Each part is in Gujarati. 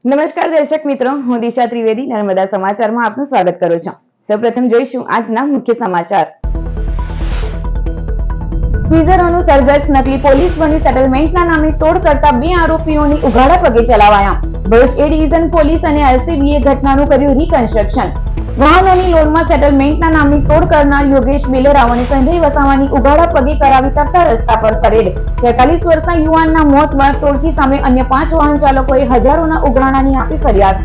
નમસ્કાર દર્શક મિત્રો, હું દિશા ત્રિવેદી નર્મદા સમાચારમાં આપનું સ્વાગત કરું છું। સૌપ્રથમ જોઈશું આજના મુખ્ય સમાચાર। સીઝરોનું સરઘસ નકલી પોલીસ બની સેટલમેન્ટના નામે તોડ કરતા 2 આરોપીઓની ઉઘાડા પગે ચલાવાયા। ભરૂચ એ ડિવિઝન પોલીસ અને એલસીબીએ ઘટનાનું કર્યું રિકન્સ્ટ્રક્શન। વાહનોની લોડમાં સેટલમેન્ટના નામે તોડ કરનાર યોગેશ બેલેરાવ અને સંજય વસાવાની ઉઘાડા પગે કરાવી તરતા રસ્તા પર પરેડ। 43 વર્ષના યુવાનના મોત બાદ તોડકી સામે અન્ય 5 વાહન ચાલકોએ હજારોના ઉઘરાણાની આપી ફરિયાદ।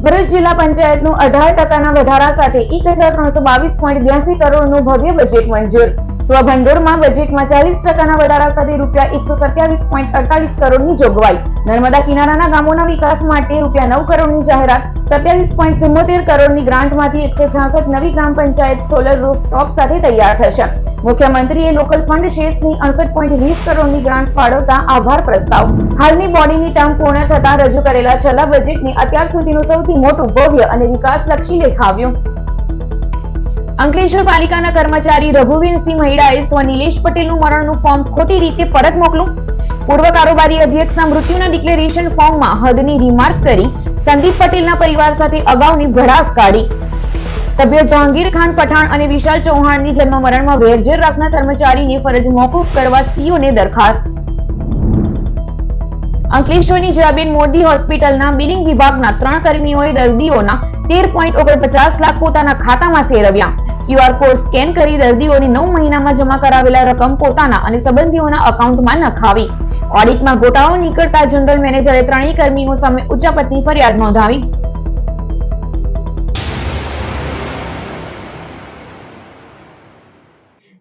ભરૂચ જિલ્લા પંચાયતનું 18% વધારા સાથે 1322.82 કરોડનું ભવ્ય બજેટ મંજૂર। સ્વભંડોળમાં બજેટમાં 40% વધારા સાથે ₹127.48 કરોડની જોગવાઈ। નર્મદા કિનારાના ગામોના વિકાસ માટે ₹9 કરોડની જાહેરાત। 27.74 કરોડની ગ્રાન્ટમાંથી 166 નવી ગ્રામ પંચાયત સોલર રૂફટોપ સાથે તૈયાર થશે। મુખ્યમંત્રીએ લોકલ ફંડ શેષની 68.20 કરોડની ગ્રાન્ટ ફાળવતા આભાર પ્રસ્તાવ। હાલની બોડીની ટર્મ પૂર્ણ થતા રજૂ કરેલા છેલ્લા બજેટને અત્યાર સુધીનું સૌથી મોટું, ભવ્ય અને વિકાસલક્ષી લેખાવ્યું। અંકલેશ્વર પાલિકાના કર્મચારી રઘુવીરસિંહ મહિડાએ સ્વ નિલેશ પટેલનું મરણનું ફોર્મ ખોટી રીતે પરત મોકલું। પૂર્વ કારોબારી અધ્યક્ષના મૃત્યુના ડિક્લેરેશન ફોર્મમાં હદની રિમાર્ક કરી સંદીપ પટેલના પરિવાર સાથે અગાઉની ભડાસ કાઢી। સભ્ય જહાંગીર ખાન પઠાણ અને વિશાલ ચૌહાણની જન્મ મરણમાં વેરઝેર રાખનાર કર્મચારીને ફરજ મોકૂફ કરવા સીઓને દરખાસ્ત। અંકલેશ્વરની જયાબેન મોદી હોસ્પિટલના બિલિંગ વિભાગના 3 કર્મીઓએ દર્દીઓના 13.49 લાખ પોતાના ખાતામાં સેરવ્યા। QR કોડ સ્કેન કરી દર્દીઓને 9 મહિનામાં જમા કરાવેલા રકમ પોતાના અને સંબંધીઓના એકાઉન્ટમાં નખાવી। ઓડિટમાં ગોટાળો નીકળતા જનરલ મેનેજરે 3 કર્મીઓ સામે ઉચ્ચાપતની ફરિયાદ નોંધાવી।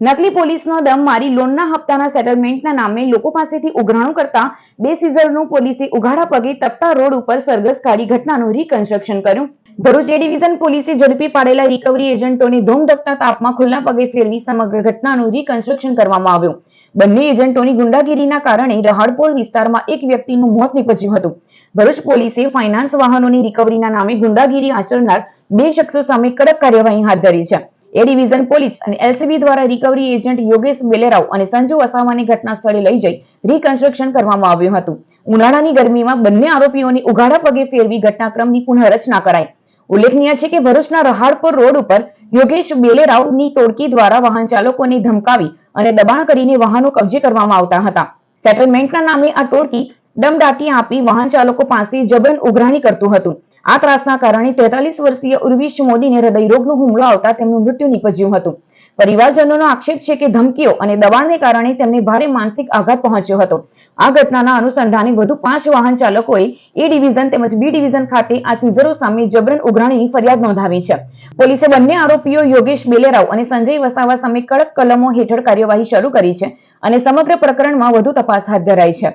નકલી પોલીસનો દમ મારી લોનના હપ્તાના સેટલમેન્ટના નામે લોકો પાસેથી ઉઘરાણું કરતા 2 સીઝરનું પોલીસે ઉઘાડા પગે તપતા રોડ ઉપર સરઘસ કાઢી ઘટનાનું રિકન્સ્ટ્રક્શન કર્યું। ભરૂચ એ ડિવિઝન પોલીસે ઝડપી પાડેલા રિકવરી એજન્ટોને ધોમધકતા તાપમાં ખુલ્લા પગે ફેરવી સમગ્ર ઘટનાનું રિકન્સ્ટ્રક્શન કરવામાં આવ્યું। બંને એજન્ટોની ગુંડાગીરીના કારણે રહાડપોળ વિસ્તારમાં એક વ્યક્તિનું મોત નીપજ્યું હતું। ભરૂચ પોલીસે ફાઇનાન્સ વાહનોની રિકવરીના નામે ગુંડાગીરી આચરનાર 2 શખ્સો સામે કડક કાર્યવાહી હાથ ધરી છે। એ ડિવિઝન પોલીસ અને એલસીબી દ્વારા રિકવરી એજન્ટ યોગેશ બેલેરાવ અને સંજુ વસાવાને ઘટના સ્થળે લઈ જઈ રિકન્સ્ટ્રક્શન કરવામાં આવ્યું હતું। ઉનાળાની ગરમીમાં બંને આરોપીઓની ઉઘાડા પગે ફેરવી ઘટનાક્રમની પુનઃરચના કરાઈ। ઉલ્લેખનીય છે કે ભરૂચના રહાડપુર રોડ ઉપર યોગેશ બેલેરાવની ટોળકી દ્વારા વાહન ચાલકોને ધમકાવી અને દબાણ કરીને વાહનો કબજે કરવામાં આવતા હતા। સેટલમેન્ટના નામે આ ટોળકી દમદાટી આપી વાહન ચાલકો પાસે જબરન ઉઘરાણી કરતું હતું। આ ત્રાસના કારણે 43 વર્ષીય ઉર્વિશ મોદીને હૃદયરોગનો હુમલો આવતા તેમનું મૃત્યુ નીપજ્યું હતું। પરિવારજનોનો આક્ષેપ છે કે ધમકીઓ અને દબાણને કારણે તેમને ભારે માનસિક આઘાત પહોંચ્યો હતો। આ ઘટનાના અનુસંધાને વધુ 5 વાહન ચાલકોએ એ ડિવિઝન તેમજ બી ડિવિઝન ખાતે આ સીઝરો સામે જબરન ઉઘરાણીની ફરિયાદ નોંધાવી છે। પોલીસે બંને આરોપીઓ યોગેશ બેલેરાવ અને સંજય વસાવા સામે કડક કલમો હેઠળ કાર્યવાહી શરૂ કરી છે અને સમગ્ર પ્રકરણમાં વધુ તપાસ હાથ ધરાઈ છે।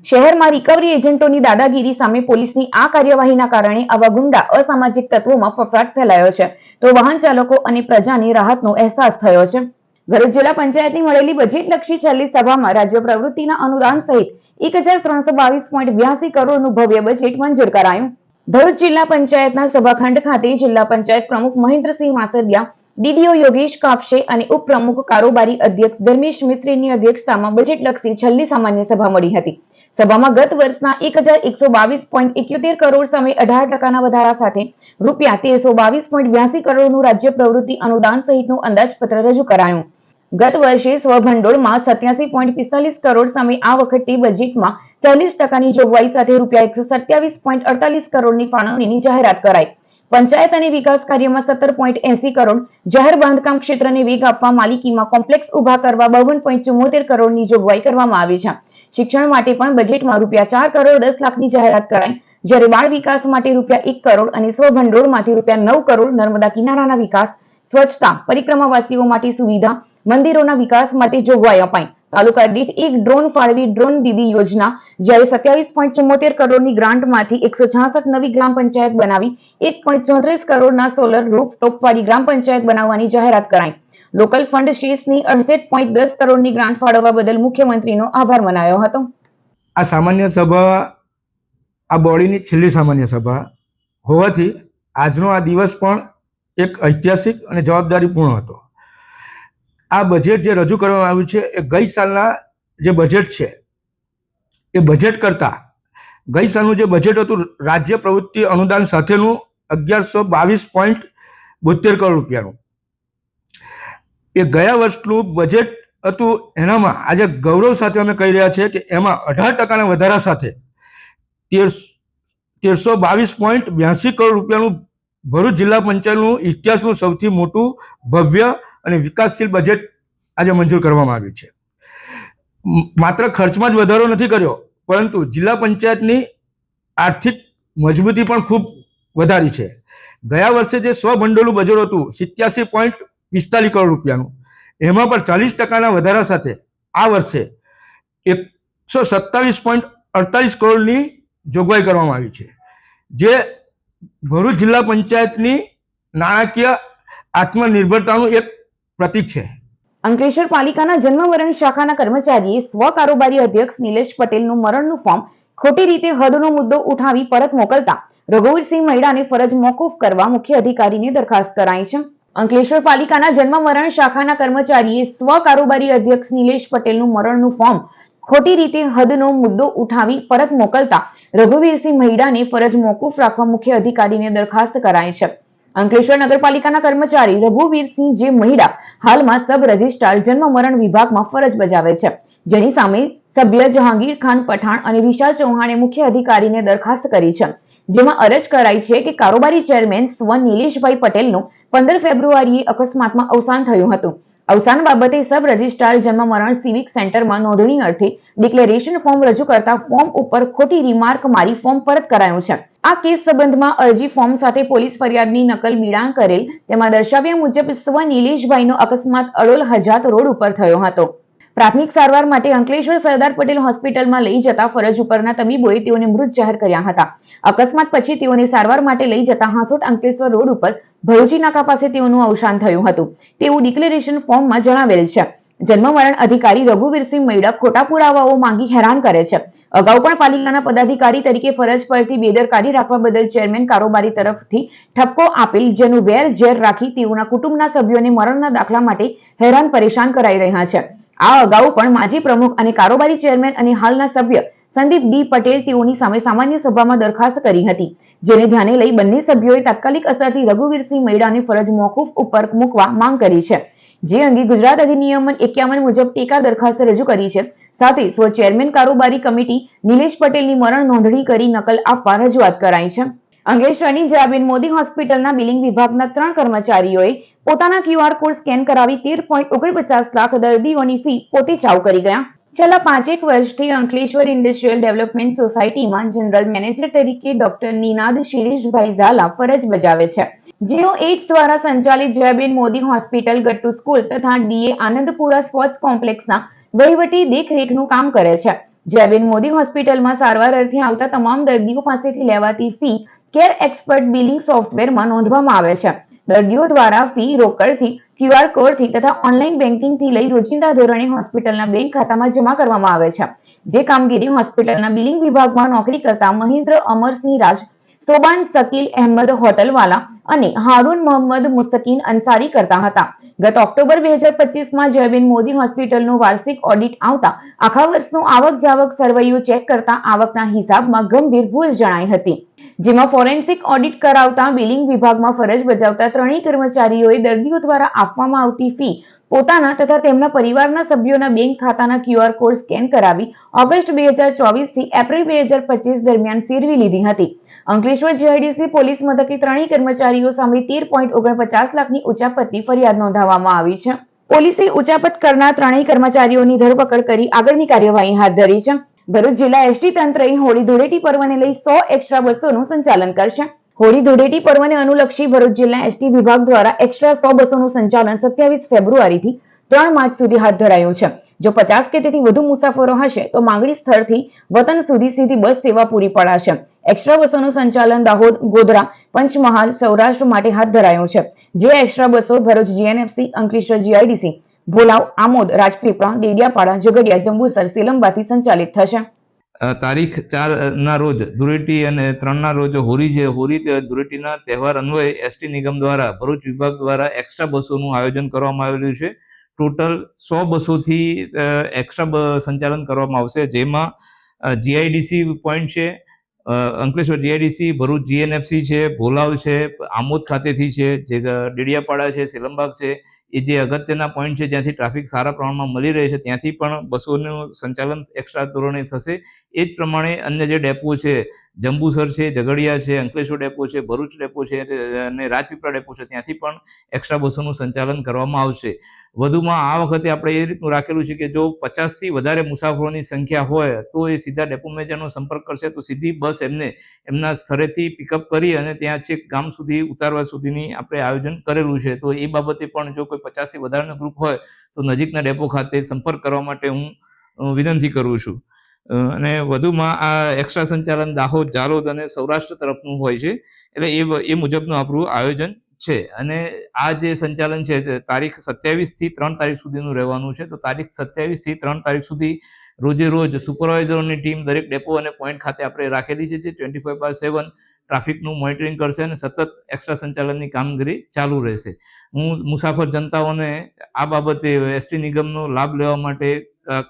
શહેરમાં રિકવરી એજન્ટોની દાદાગીરી સામે પોલીસની આ કાર્યવાહીના કારણે આવા ગુંડા અસામાજિક તત્વોમાં ફફડાટ ફેલાયો છે તો વાહન ચાલકો અને પ્રજાને રાહતનો અહેસાસ થયો છે। ભરૂચ જિલ્લા પંચાયતની મળેલી બજેટલક્ષી છેલ્લી સભામાં રાજ્ય પ્રવૃત્તિના અનુદાન સહિત 1322.82 કરોડનું ભવ્ય બજેટ મંજૂર કરાયું। ભરૂચ જિલ્લા પંચાયતના સભાખંડ ખાતે જિલ્લા પંચાયત પ્રમુખ મહેન્દ્રસિંહ માસદિયા, ડીડીઓ યોગેશ કાપશે અને ઉપપ્રમુખ કારોબારી અધ્યક્ષ ધર્મેશ મિસ્ત્રીની અધ્યક્ષતામાં બજેટલક્ષી છેલ્લી સામાન્ય સભા મળી હતી। સભામાં ગત વર્ષના 1122.71 કરોડ સામે 18%ના વધારા સાથે ₹1322.82 કરોડનું રાજ્ય પ્રવૃત્તિ અનુદાન સહિતનું અંદાજપત્ર રજૂ કરાયું। ગત વર્ષે સ્વભંડોળમાં 87.45 કરોડ સામે આ વખતે બજેટમાં 40%ની જોગવાઈ સાથે ₹127.48 કરોડની ફાળવણીની જાહેરાત કરાઈ। પંચાયત અને વિકાસ કાર્યમાં 17.80 કરોડ, જાહેર બાંધકામ ક્ષેત્રને વેગ આપવા માલિકીમાં કોમ્પ્લેક્સ ઉભા કરવા 52.74 કરોડની જોગવાઈ કરવામાં આવી છે। શિક્ષણ માટે પણ બજેટમાં ₹4 કરોડ 10 લાખની જાહેરાત કરાઈ, જ્યારે બાળ વિકાસ માટે ₹1 કરોડ અને સ્વભંડોળમાંથી ₹9 કરોડ, નર્મદા કિનારાના વિકાસ, સ્વચ્છતા, પરિક્રમાવાસીઓ માટે સુવિધા, મંદિરોના વિકાસ માટે જોગવાઈ અપાઈ। તાલુકા દીઠ 1 ડ્રોન ફાળવી ડ્રોન દીદી યોજના, જ્યારે 27.74 કરોડની ગ્રાન્ટમાંથી 166 નવી ગ્રામ પંચાયત બનાવી 1.34 કરોડના સોલર રૂફટોપ વાળી ગ્રામ પંચાયત બનાવવાની જાહેરાત કરાઈ। લોકલ ફંડ શેષની 68.10 કરોડની ગ્રાન્ટ ફાળવવા બદલ મુખ્યમંત્રીનો આભાર માન્યો હતો। આ સામાન્ય સભા આ બોડીની છેલ્લી સામાન્ય સભા હોવાથી આજનો આ દિવસ પણ એક ઐતિહાસિક અને જવાબદારીપૂર્ણ હતો। આ બજેટ જે રજૂ કરવામાં આવ્યું છે એ ગઈ સાલના જે બજેટ છે એ બજેટ કરતાં ગઈ સાલનું જે બજેટ હતું રાજ્ય પ્રવૃત્તિ અનુદાન સાથેનું 1122.72 કરોડ રૂપિયાનું, એ ગયા વર્ષનું બજેટ હતું. એનામાં આજે ગૌરવ સાથે અમે કહી રહ્યા છીએ કે એમાં 18% વધારા સાથે 1322.82 કરોડ રૂપિયાનું ભરૂચ જિલ્લા પંચાયતનું ઇતિહાસનું સૌથી મોટું ભવ્ય અને વિકાસશીલ બજેટ આજે મંજૂર કરવામાં આવ્યું છે. માત્ર ખર્ચમાં જ વધારો નથી કર્યો, પરંતુ જિલ્લા પંચાયતની આર્થિક મજબૂતી પણ ખૂબ વધારી છે. ગયા વર્ષે જે સ્વભંડોળનું બજેટ હતું 87.45 કરોડ રૂપિયાનું, એમાં પણ 40%ના વધારા સાથે આ વર્ષે 127.48 કરોડની જોગવાઈ કરવામાં આવી છે, જે ભરૂચ જિલ્લા પંચાયતની નાણાકીય આત્મનિર્ભરતાનું એક પ્રતીક છે. અંકલેશ્વર પાલિકાના જન્મમરણ શાખાના કર્મચારીએ સ્વ કારોબારી અધ્યક્ષ નિલેશ પટેલનું મરણનું ફોર્મ ખોટી રીતે હદનો મુદ્દો ઉઠાવી પરત મોકલતા રઘુવીરસિંહ મૈડાને ફરજ મોકૂફ કરવા મુખ્ય અધિકારીને દરખાસ્ત કરાઈ છે. અંકલેશ્વર પાલિકાના જન્મમરણ શાખાના કર્મચારીએ સ્વ કારોબારી અધ્યક્ષ નિલેશ પટેલનું મરણનું ફોર્મ ખોટી રીતે હદનો મુદ્દો ઉઠાવી પરત મોકલતા રઘુવીરસિંહ મૈડાને ફરજ મોકૂફ રાખવા મુખ્ય અધિકારીને દરખાસ્ત કરાઈ છે. અંકલેશ્વર નગરપાલિકાના કર્મચારી રઘુવીરસિંહ જે મૈડા હાલમાં સબ રજિસ્ટ્રાર જન્મમરણ વિભાગમાં ફરજ બજાવે છે, જેની સામે સભ્ય જહાંગીર ખાન પઠાણ અને વિશાલ ચૌહાણે મુખ્ય અધિકારીને દરખાસ્ત કરી છે, જેમાં અરજ કરાઈ છે કે કારોબારી ચેરમેન સ્વ નિલેશભાઈ પટેલનું 15 ફેબ્રુઆરીએ અકસ્માતમાં અવસાન થયું હતું. અવસાન બાબતે સબ રજિસ્ટ્રાર જન્મમરણ સિવિક સેન્ટરમાં નોંધણી અર્થે ડિક્લેરેશન ફોર્મ રજૂ કરતા ફોર્મ ઉપર ખોટી રિમાર્ક મારી ફોર્મ પરત કરાયું છે. આ કેસ સંબંધમાં અરજી ફોર્મ સાથે પોલીસ ફરિયાદની નકલ મિલાણ કરેલ. તેમાં દર્શાવ્યા મુજબ સ્વ નિલેશભાઈનો અકસ્માત અડોલ હજાત રોડ ઉપર થયો હતો. પ્રાથમિક સારવાર માટે અંકલેશ્વર સરદાર પટેલ હોસ્પિટલમાં લઈ જતા ફરજ ઉપરના તબીબોએ તેઓને મૃત જાહેર કર્યા હતા. અકસ્માત પછી તેઓને સારવાર માટે લઈ જતા હાંસોટ અંકલેશ્વર રોડ ઉપર ભરૂચી નાકા પાસે તેઓનું અવસાન થયું હતું તેવું ડિક્લેરેશન ફોર્મમાં જણાવેલ છે. જન્મમરણ અધિકારી રઘુવીરસિંહ મૈડા ખોટા પુરાવાઓ માંગી હેરાન કરે છે. અગાઉ પણ પાલિકાના પદાધિકારી તરીકે ફરજ પરથી બેદરકારી રાખવા બદલ ચેરમેન કારોબારી તરફથી ઠપકો આપેલ, જેનું વેર ઝેર રાખી તેઓના કુટુંબના સભ્યોને મરણના દાખલા માટે હેરાન પરેશાન કરાઈ રહ્યા છે. આ અગાઉ પણ માજી પ્રમુખ અને કારોબારી ચેરમેન અને હાલના સભ્ય સંદીપ ડી પટેલ તેઓની સામે સામાન્ય સભામાં દરખાસ્ત કરી હતી, જેને ધ્યાને લઈ બંને સભ્યોએ તાત્કાલિક અસરથી રઘુવીરસિંહ મૈડાને ફરજ મોકૂફ ઉપર મૂકવા માંગ કરી છે, જે અંગે ગુજરાત અધિનિયમ 51 મુજબ ટેકા દરખાસ્ત રજૂ કરી છે. સાથે સ્વ ચેરમેન કારોબારી કમિટી નિલેશ પટેલની મરણ નોંધણી કરી નકલ આપવા રજૂઆત કરાઈ છે. અંકલેશ્વરની જયાબેન મોદી હોસ્પિટલના બિલિંગ વિભાગના 3 કર્મચારીઓએ પોતાના QR કોડ સ્કેન કરાવી 13.49 લાખ દર્દીઓની ફી પોતે ચાઉ કરી ગયા. છેલ્લા 5 વર્ષથી અંકલેશ્વર ઇન્ડસ્ટ્રીયલ ડેવલપમેન્ટ સોસાયટીમાં જનરલ મેનેજર તરીકે ડોક્ટર નિનાદ શિરીષભાઈ ઝાલા ફરજ બજાવે છે, જેઓ એઇડ્સ દ્વારા સંચાલિત જયાબેન મોદી હોસ્પિટલ, ગટ્ટુ સ્કૂલ તથા DA આનંદપુરા સ્પોર્ટ્સ કોમ્પ્લેક્સના વહીવટી દેખરેખનું કામ કરે છે. જયાબેન મોદી હોસ્પિટલમાં સારવાર અર્થે આવતા તમામ દર્દીઓ પાસેથી લેવાતી ફી કેર એક્સપર્ટ બિલિંગ સોફ્ટવેરમાં નોંધવામાં આવે છે. દર્દીઓ દ્વારા ફી રોકડથી, QR કોડથી તથા ઓનલાઈન બેન્કિંગથી લઈ રોજિંદા ધોરણે હોસ્પિટલના બેંક ખાતામાં જમા કરવામાં આવે છે. જે કામગીરી હોસ્પિટલના બિલિંગ વિભાગમાં નોકરી કરતા મહેન્દ્ર અમરસિંહ રાજ, સોબાન શકીલ અહેમદ હોટલવાલા અને હારૂન મોહમ્મદ મુસ્તકીન અંસારી કરતા હતા. ગત ઓક્ટોબર 2025માં જયાબેન મોદી હોસ્પિટલનું વાર્ષિક ઓડિટ આવતા આખા વર્ષનું આવક જાવક સરવૈયું ચેક કરતા આવકના હિસાબમાં ગંભીર ભૂલ જણાઈ હતી, જેમાં ફોરેન્સિક ઓડિટ કરાવતા બિલિંગ વિભાગમાં ફરજ બજાવતા 3 કર્મચારીઓએ દર્દીઓ દ્વારા આપવામાં આવતી ફી પોતાના તથા તેમના પરિવારના સભ્યોના બેંક ખાતાના QR કોડ સ્કેન કરાવી ઓગસ્ટ 2024 થી એપ્રિલ 2025 દરમિયાન સેરવી લીધી હતી. અંકલેશ્વર GIDC પોલીસ મથકે 3 કર્મચારીઓ સામે 13.49 લાખની ઉચાપતની ફરિયાદ નોંધાવવામાં આવી છે. પોલીસે ઉચાપત કરનાર 3 કર્મચારીઓની ધરપકડ કરી આગળની કાર્યવાહી હાથ ધરી છે. ભરૂચ જિલ્લા એસટી તંત્રએ હોળી ધૂળેટી પર્વને લઈ 100 એક્સ્ટ્રા બસોનું સંચાલન કરશે. હોળી ધૂળેટી પર્વને અનુલક્ષી ભરૂચ જિલ્લા એસટી વિભાગ દ્વારા એક્સ્ટ્રા 100 બસોનું સંચાલન 27 ફેબ્રુઆરીથી 3 માર્ચ સુધી હાથ ધરાયું છે. જો 50 કે તેથી વધુ મુસાફરો હશે તો માંગણી સ્થળથી વતન સુધી સીધી બસ સેવા પૂરી પડાશે. એક્સ્ટ્રા બસોનું સંચાલન દાહોદ, ગોધરા, પંચમહાલ, સૌરાષ્ટ્ર માટે હાથ ધરાયું છે. જે એક્સ્ટ્રા બસો ભરૂચ GNFC, અંકલેશ્વર GIDC, ભોલાવ, આમોદ, રાજપીપળા, ડેડિયાપાડા, ઝઘડિયા, જંબુસર, સિલંબાથી સંચાલિત થશે. તારીખ 4 રોજ ધૂળેટી અને 3 રોજ હોળી છે. હોળી ધૂળેટીના તહેવાર અન્વયે એસટી નિગમ દ્વારા ભરૂચ વિભાગ દ્વારા એક્સ્ટ્રા બસોનું આયોજન કરવામાં આવેલું છે. ટોટલ 100 બસોથી એક્સ્ટ્રા સંચાલન કરવામાં આવશે, જેમાં GIDC પોઈન્ટ છે, અંકલેશ્વર જીઆઈડીસી, ભરૂચ જીએનએફસી છે, ભોલાવ છે, આમોદ ખાતેથી છે, જે ડેડિયાપાડા છે, સેલમબાગ છે, એ જે અગત્યના પોઈન્ટ છે જ્યાંથી ટ્રાફિક સારા પ્રમાણમાં મળી રહે છે ત્યાંથી પણ બસોનું સંચાલન એક્સ્ટ્રા ધોરણે થશે. એ જ પ્રમાણે અન્ય જે ડેપો છે, જંબુસર છે, ઝઘડિયા છે, અંકલેશ્વર ડેપો છે, ભરૂચ ડેપો છે અને રાજપીપળા ડેપો છે, ત્યાંથી પણ એક્સ્ટ્રા બસોનું સંચાલન કરવામાં આવશે. વધુમાં આ વખતે આપણે એ રીતનું રાખેલું છે કે જો 50થી વધારે મુસાફરોની સંખ્યા હોય તો એ સીધા ડેપો મેનેજરનો સંપર્ક કરશે તો સીધી બસ એમને એમના સ્થળેથી પિકઅપ કરી અને ત્યાં છેક ગામ સુધી ઉતારવા સુધીની આપણે આયોજન કરેલું છે. તો એ બાબતે પણ જો કોઈ 50થી વધારેનો ગ્રુપ હોય તો નજીકના ડેપો ખાતે સંપર્ક કરવા માટે હું વિનંતી કરું છું. અને વધુમાં આ એક્સ્ટ્રા સંચાલન દાહોદ, જાલોદ અને સૌરાષ્ટ્ર તરફનું હોય છે એટલે એ મુજબનું આપણું આયોજન છે. અને આ જે સંચાલન છે તે તારીખ 27થી 3 તારીખ સુધીનું રહેવાનું છે. તો તારીખ 27થી 3 તારીખ સુધી રોજે રોજ સુપરવાઇઝરોની ટીમ દરેક ડેપો અને પોઈન્ટ ખાતે આપણે રાખેલી છે જે 24/7 ટ્રાફિકનું મોનિટરિંગ કરશે અને સતત એક્સ્ટ્રા સંચાલનની કામગીરી ચાલુ રહેશે. હું મુસાફર જનતાઓને આ બાબતે એસટી નિગમનો લાભ લેવા માટે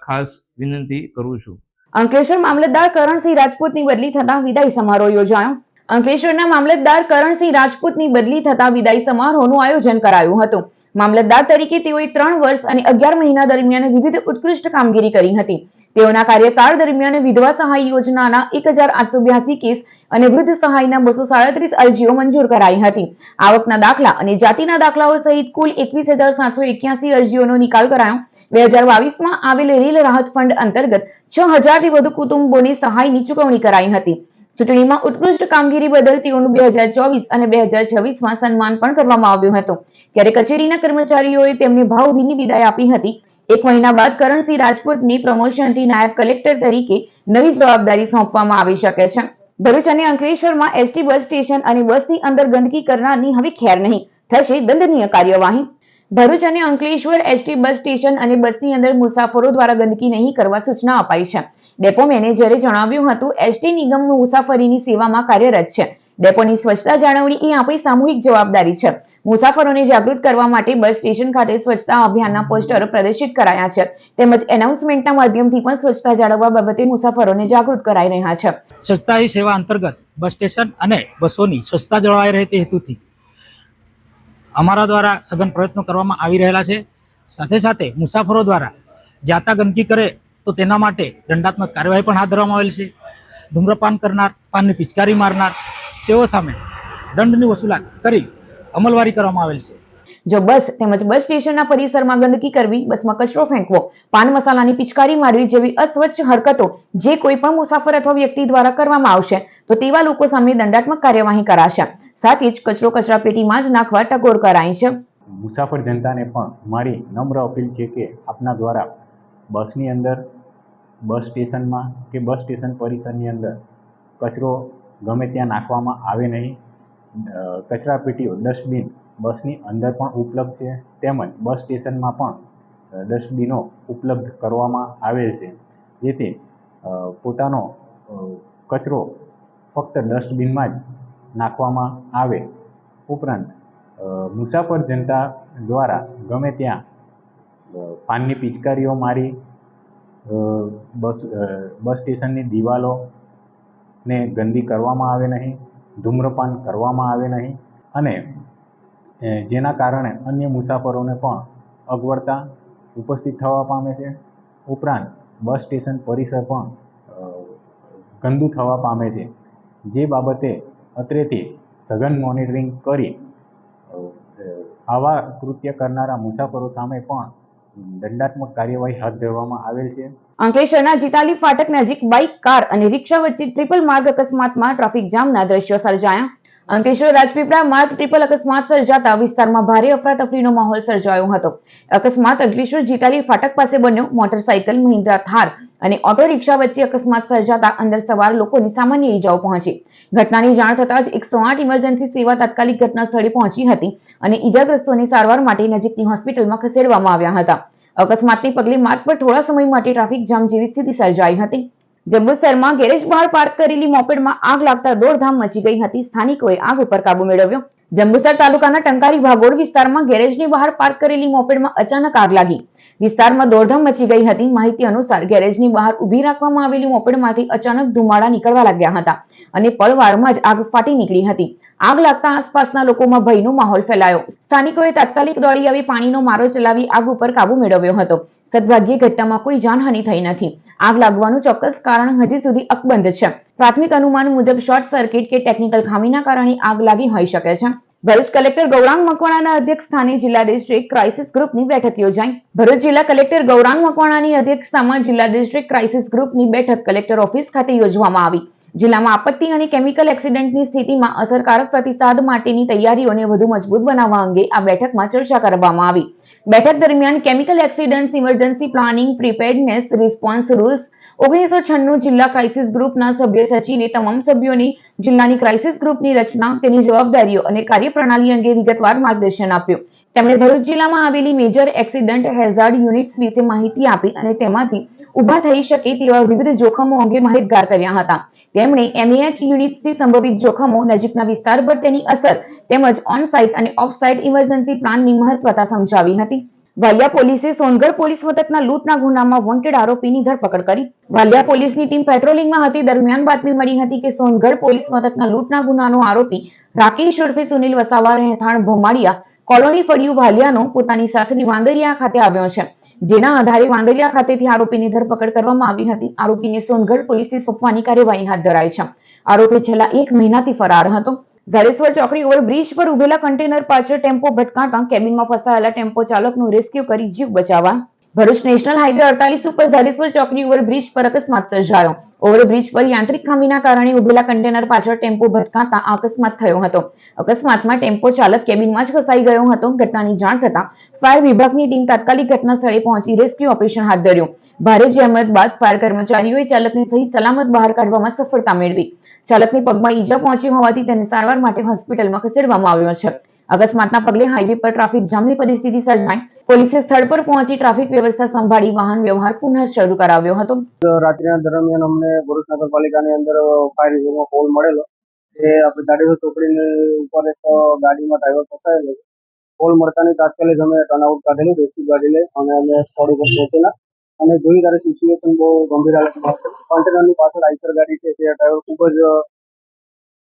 ખાસ વિનંતી કરું છું. અંકલેશ્વર મામલતદાર કરણસિંહ રાજપૂતની બદલી થતા વિદાય સમારોહ યોજાયો. અંકલેશ્વરના મામલતદાર કરણસિંહ રાજપૂતની બદલી થતા વિદાય સમારોહનું આયોજન કરાયું હતું. મામલતદાર તરીકે તેઓએ 3 વર્ષ અને 11 મહિના દરમિયાન વિવિધ ઉત્કૃષ્ટ કામગીરી કરી હતી. તેઓના કાર્યકાળ દરમિયાન વિધવા સહાય યોજનાના 1882 કેસ અને વૃદ્ધ સહાયના 237 અરજીઓ મંજૂર કરાઈ હતી. આવકના દાખલા અને જાતિના દાખલાઓ સહિત કુલ 21,781 અરજીઓનો નિકાલ કરાયો. 2022માં આવેલ રેલ રાહત ફંડ અંતર્ગત 6,000થી વધુ કુટુંબોને સહાયની ચૂકવણી કરાઈ હતી. ચૂંટણીમાં ઉત્કૃષ્ટ કામગીરી બદલ તેઓનું 2024 અને 2026માં સન્માન પણ કરવામાં આવ્યું હતું. ત્યારે કચેરીના કર્મચારીઓએ તેમને ભાવભીની વિદાય આપી હતી. 1 મહિના બાદ કરણસિંહ રાજપૂતની પ્રમોશનથી નાયબ કલેક્ટર તરીકે નવી જવાબદારી સોંપવામાં આવી શકે છે. ભરૂચ અને અંકલેશ્વરમાં એસટી બસ સ્ટેશન અને બસની અંદર ગંદકી કરનારની હવે ખેર નહીં, થશે દંડનીય કાર્યવાહી. ભરૂચ અને અંકલેશ્વર એસટી બસ સ્ટેશન અને બસની અંદર મુસાફરો દ્વારા ગંદકી નહીં કરવા સૂચના અપાઈ છે. ડેપો મેનેજરે જણાવ્યું હતું એસટી નિગમનું મુસાફરીની સેવામાં કાર્યરત છે. ડેપોની સ્વચ્છતા જાળવણી એ આપણી સામૂહિક જવાબદારી છે. મુસાફરોને જાગૃત કરવા માટે બસ સ્ટેશન ખાતે સ્વચ્છતા અભિયાનના પોસ્ટર પ્રદર્શિત કરાયા છે. તેમજ એનાઉન્સમેન્ટના માધ્યમથી પણ સ્વચ્છતા જાળવવા બાબતે મુસાફરોને જાગૃત કરાઈ રહ્યા છે. સ્વચ્છતા હી સેવા અંતર્ગત બસ સ્ટેશન અને બસોની સ્વચ્છતા જળવાઈ રહે તે હેતુથી અમારા દ્વારા સઘન પ્રયત્નો કરવામાં આવી રહેલા છે. સાથે સાથે મુસાફરો દ્વારા જાતા ગંદકી કરે તો તેના માટે દંડાત્મક કાર્યવાહી પણ હાથ ધરવામાં આવેલ છે. ધૂમ્રપાન કરનાર, પાનની પિચકારી મારનાર તેઓ સામે દંડની વસૂલાત કરી અમલવારી કરવામાં આવેલ છે. જો બસ તેમજ બસ સ્ટેશનના પરિસરમાં ગંદકી કરવી, બસમાં કચરો ફેંકવો, પાન મસાલાની પિચકારી મારવી જેવી અસ્વચ્છ હરકતો જે કોઈ પણ મુસાફર અથવા વ્યક્તિ દ્વારા કરવામાં આવશે તો તેવા લોકો સામે દંડાત્મક કાર્યવાહી કરાશે. સાથે જ કચરો કચરાપેટીમાં જ નાખવા ટકોર કરાઈ છે. મુસાફર જનતાને પણ મારી નમ્ર અપીલ છે કે આપના દ્વારા બસની અંદર, બસ સ્ટેશનમાં કે બસ સ્ટેશન પરિસરની અંદર કચરો ગમે ત્યાં નાખવામાં આવે નહીં. કચરાપેટીઓ, ડસ્ટબિન બસની અંદર પણ ઉપલબ્ધ છે. તેમજ બસ સ્ટેશનમાં પણ ડસ્ટબિનો ઉપલબ્ધ કરવામાં આવેલ છે. જેથી પોતાનો કચરો ફક્ત ડસ્ટબિનમાં જ નાખવામાં આવે. ઉપરાંત મુસાફર જનતા દ્વારા ગમે ત્યાં પાનની પિચકારીઓ મારી બસ સ્ટેશનની દિવાલોને ગંદી કરવામાં આવે નહીં, ધૂમ્રપાન કરવામાં આવે નહીં અને જેના કારણે અન્ય મુસાફરોને પણ અગવડતા ઉપસ્થિત થવા પામે છે. ઉપરાંત બસ સ્ટેશન પરિસર પણ ગંદુ થવા પામે છે. જે બાબતે અત્રેથી સઘન મોનિટરિંગ કરી આવા કૃત્ય કરનારા મુસાફરો સામે પણ દંડાત્મક કાર્યવાહી હાથ ધરવામાં આવેલ છે. અંકલેશ્વરના જીતાલી ફાટક નજીક બાઇક, કાર અને રિક્ષા વચ્ચે ટ્રિપલ માર્ગ અકસ્માતમાં ટ્રાફિક જામના દ્રશ્યો સર્જાયા. અંકલેશ્વર રાજપીપળા માર્ગ ટ્રિપલ અકસ્માત સર્જાતા વિસ્તારમાં ભારે અફરાતફરીનો માહોલ સર્જાયો હતો. અકસ્માત અંકલેશ્વર જીતાલી ફાટક પાસે બન્યો. મોટરસાયકલ, મહિન્દ્રા થાર અને ઓટો રિક્ષા વચ્ચે અકસ્માત સર્જાતા અંદર સવાર લોકોને સામાન્ય ઈજાઓ પહોંચી. ઘટનાની જાણ થતાં જ 108 ઇમરજન્સી સેવા તાત્કાલિક ઘટના સ્થળે પહોંચી હતી અને ઈજાગ્રસ્તોને સારવાર માટે નજીકની હોસ્પિટલમાં ખસેડવામાં આવ્યા હતા. અકસ્માતને પગલે માર્ગ પર થોડા સમય માટે ટ્રાફિક જામ જેવી સ્થિતિ સર્જાઈ હતી. જંબુસરમાં ગેરેજ બહાર પાર્ક કરેલી મોપેડમાં આગ લાગતા દોડધામ મચી ગઈ હતી. સ્થાનિકોએ આગ ઉપર કાબુ મેળવ્યો. જંબુસર તાલુકાના ટંકારી ભાગોળ વિસ્તારમાં ગેરેજની બહાર પાર્ક કરેલી મોપેડમાં અચાનક આગ લાગી. વિસ્તારમાં દોડધામ મચી ગઈ હતી. માહિતી અનુસાર ગેરેજની બહાર ઊભી રાખવામાં આવેલી મોપેડમાંથી અચાનક ધુમાડા નીકળવા લાગ્યા હતા અને પળવારમાં જ આગ ફાટી નીકળી હતી. આગ લાગતા આસપાસના લોકોમાં ભયનો માહોલ ફેલાયો. સ્થાનિકોએ તાત્કાલિક દોડી આવી પાણીનો મારો ચલાવી આગ ઉપર કાબુ મેળવ્યો હતો. સદભાગ્યે ઘટનામાં કોઈ જાનહાનિ થઈ નથી. આગ લાગવાનું ચોક્કસ કારણ હજી સુધી અકબંધ છે. પ્રાથમિક અનુમાન મુજબ શોર્ટ સર્કિટ કે ટેકનિકલ ખામીના કારણે આગ લાગી હોઈ શકે છે. ભરૂચ કલેક્ટર ગૌરાંગ મકવાણાના અધ્યક્ષ સ્થાને જિલ્લા ડિસ્ટ્રિક્ટ ક્રાઇસિસ ગ્રુપની બેઠક યોજાઈ. ભરૂચ જિલ્લા કલેક્ટર ગૌરાંગ મકવાણાની અધ્યક્ષતામાં જિલ્લા ડિસ્ટ્રિક્ટ ક્રાઇસિસ ગ્રુપની બેઠક કલેક્ટર ઓફિસ ખાતે યોજવામાં આવી. જિલ્લામાં આપત્તિ અને કેમિકલ એક્સિડન્ટની સ્થિતિમાં અસરકારક પ્રતિસાદ માટેની તૈયારીઓને વધુ મજબૂત બનાવવા અંગે આ બેઠકમાં ચર્ચા કરવામાં આવી. બેઠક દરમિયાન chemical accidents emergency planning preparedness response rules 1996 જિલ્લા ક્રાઇસિસ ગ્રુપના સભ્ય સચિવે તમામ સભ્યોની જિલ્લાની ક્રાઇસિસ ગ્રુપની રચના, તેની જવાબદારીઓ અને કાર્યપ્રણાલી અંગે વિગતવાર માર્ગદર્શન આપ્યું. તેમણે ભરૂચ જિલ્લામાં આવેલી મેજર એક્સિડન્ટ હેઝાર્ડ યુનિટ્સ વિશે માહિતી આપી અને તેમાંથી ઉભા થઈ શકે તેવા વિવિધ જોખમો અંગે માહિતગાર કર્યા હતા. તેમણે MEH યુનિટ્સથી સંભવિત જોખમો, નજીકના વિસ્તાર પર તેની અસર તેમજ ઓન સાઇટ અને ઓફ સાઇટ ઇમરજન્સી પ્લાનની મહત્વતા સમજાવી હતી. વાલિયા પોલીસે સોનગઢ પોલીસ મથકના લૂંટના ગુનામાં વોન્ટેડ આરોપીની ધરપકડ કરી. વાલિયા પોલીસની ટીમ પેટ્રોલિંગમાં હતી દરમિયાન બાતમી મળી હતી કે સોનગઢ પોલીસ મથકના લૂંટના ગુનાનો આરોપી રાકેશ ઉર્ફે સુનિલ વસાવા રહેઠાણ ભોમાડિયા કોલોની ફળિયું વાલિયાનો પોતાની સાસરી વાંદરિયા ખાતે આવ્યો છે. જેના આધારે વાંદરિયા ખાતેથી આરોપીની ધરપકડ કરવામાં આવી હતી. આરોપીને સોનગઢ પોલીસે સોંપવાની કાર્યવાહી હાથ ધરાઈ છે. આરોપી છેલ્લા 1 મહિનાથી ફરાર હતો. ઝાડેશ્વર ચોકડી ઓવરબ્રિજ પર ઉભેલા કન્ટેનર પાછળ ટેમ્પો ભટકાતા કેબિનમાં ફસાયેલા ટેમ્પો ચાલકનું રેસ્ક્યુ કરી જીવ બચાવવા. ભરૂચ નેશનલ હાઈવે 48 ઉપર ઝાડેશ્વર ચોકડી ઓવરબ્રિજ પર અકસ્માત સર્જાયો. ઓવરબ્રિજ પર યાંત્રિક ખામીના કારણે ઉભેલા કન્ટેનર પાછળ ટેમ્પો ભટકાતા અકસ્માત થયો હતો. અકસ્માતમાં ટેમ્પો ચાલક કેબિનમાં જ ફસાઈ ગયો હતો. ઘટનાની જાણ થતાં ફાયર વિભાગની ટીમ તાત્કાલિક ઘટના સ્થળે પહોંચી રેસ્ક્યુ ઓપરેશન હાથ ધર્યું. ભારે જહેમત બાદ ફાયર કર્મચારીઓએ ચાલકને સહી સલામત બહાર કાઢવામાં સફળતા મેળવી. ચાલકની પગમાં ઈજા પહોંચી હોવાથી તેને સારવાર માટે હોસ્પિટલમાં ખસેડવામાં આવ્યો છે. અકસ્માતના પગલે હાઈવે પર ટ્રાફિક જામની પરિસ્થિતિ સર્જાઈ. પોલીસે સ્થળ પર પહોંચી ટ્રાફિક વ્યવસ્થા સંભાળી વાહન વ્યવહાર પુનઃ શરૂ કરાવ્યો હતો. રાત્રિના દરમિયાન અમને ભરૂચ નગરપાલિકાની અંદર ફાયર વિભાગનો કોલ મળેલો કે આપણે જાડેશ્વર ચોકડીની ઉપર એક ગાડીમાં ડ્રાઈવર ફસાયેલો. કોલ મળતાની તાત્કાલિક અમે ટર્નઆઉટ કાઢેલું, રેસ્ક્યુ ગાડી લઈ અને અમે સ્થળ ઉપર પહોંચેલા અને જોઈ ત્યારે સિચ્યુએશન બહુ ગંભીર હાલતમાં હતી. કન્ટેનરની પાછળ આઈસર ગાડી છે તે ડ્રાઈવર ખૂબ જ